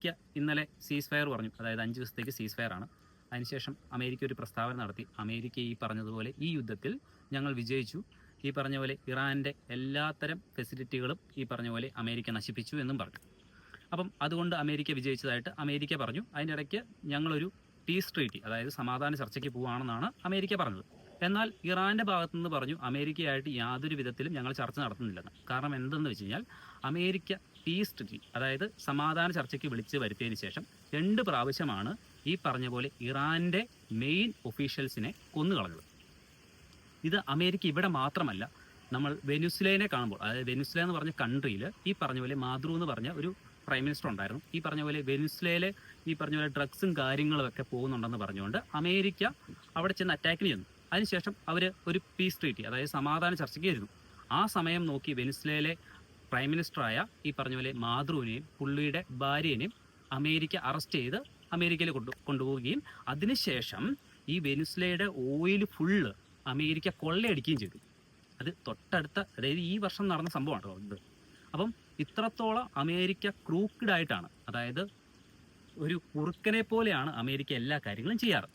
America ഇന്നലെ സീസ് fire പറഞ്ഞു, അതായത് 5 ദിവസത്തേക്ക് സീസ് ഫയർ ആണ്. അതിനുശേഷം അമേരിക്ക ഒരു പ്രസ്താവന നടത്തി. അമേരിക്ക ഈ പറഞ്ഞതുപോലെ ഈ യുദ്ധത്തിൽ ഞങ്ങൾ വിജയിച്ചു, ഈ പറഞ്ഞ പോലെ ഇറാൻ്റെ എല്ലാത്തരം ഫെസിലിറ്റികളും ഈ പറഞ്ഞ പോലെ അമേരിക്ക നശിപ്പിച്ചു എന്നും പറഞ്ഞു. അപ്പം അതുകൊണ്ട് അമേരിക്ക വിജയിച്ചതായിട്ട് അമേരിക്ക പറഞ്ഞു. അതിൻ്റെ ഇടയ്ക്ക് ഞങ്ങളൊരു പീസ് ട്രീറ്റി, അതായത് സമാധാന ചർച്ചയ്ക്ക് പോവുകയാണെന്നാണ് അമേരിക്ക പറഞ്ഞത്. എന്നാൽ ഇറാൻ്റെ ഭാഗത്തു നിന്ന് പറഞ്ഞു അമേരിക്കയായിട്ട് യാതൊരു വിധത്തിലും ഞങ്ങൾ ചർച്ച നടത്തുന്നില്ലെന്ന്. കാരണം എന്തെന്ന് വെച്ച് കഴിഞ്ഞാൽ അമേരിക്ക പീസ് ട്രീറ്റി, അതായത് സമാധാന ചർച്ചയ്ക്ക് വിളിച്ച് വരുത്തിയതിന് ശേഷം 2 പ്രാവശ്യമാണ് ഈ പറഞ്ഞ പോലെ ഇറാൻ്റെ മെയിൻ ഒഫീഷ്യൽസിനെ കൊന്നുകളഞ്ഞത്. ഇത് അമേരിക്ക ഇവിടെ മാത്രമല്ല, നമ്മൾ വെനിസ്വേലയെ കാണുമ്പോൾ, അതായത് വെനിസ്വേല എന്ന് പറഞ്ഞ കൺട്രിയിൽ ഈ പറഞ്ഞ പോലെ മാദ്രു എന്ന് പറഞ്ഞ ഒരു പ്രൈം മിനിസ്റ്റർ ഉണ്ടായിരുന്നു. ഈ പറഞ്ഞ പോലെ വെനിസ്വേലയിലെ ഈ പറഞ്ഞ പോലെ ഡ്രഗ്സും കാര്യങ്ങളും ഒക്കെ പോകുന്നുണ്ടെന്ന് പറഞ്ഞുകൊണ്ട് അമേരിക്ക അവിടെ ചെന്ന് അറ്റാക്കിന് ചെന്നു. അതിനുശേഷം അവർ ഒരു പീസ് ട്രീറ്റി, അതായത് സമാധാന ചർച്ചയ്ക്ക് ഇരുന്നു. ആ സമയം നോക്കി വെനിസ്വേലയിലെ പ്രൈം മിനിസ്റ്ററായ ഈ പറഞ്ഞ പോലെ മാദ്രുവിനെയും പുള്ളിയുടെ ഭാര്യനെയും അമേരിക്ക അറസ്റ്റ് ചെയ്ത് അമേരിക്കയിൽ കൊണ്ടുപോവുകയും അതിനുശേഷം ഈ വെനിസ്വേലയുടെ ഓയിൽ ഫുള്ള് അമേരിക്ക കൊള്ളയടിക്കുകയും ചെയ്തു. അത് തൊട്ടടുത്ത, അതായത് ഈ വർഷം നടന്ന സംഭവമാണ് ഇത്. അപ്പം ഇത്രത്തോളം അമേരിക്ക ക്രൂക്കഡായിട്ടാണ്, അതായത് ഒരു കുറുക്കനെ പോലെയാണ് അമേരിക്ക എല്ലാ കാര്യങ്ങളും ചെയ്യാറ്.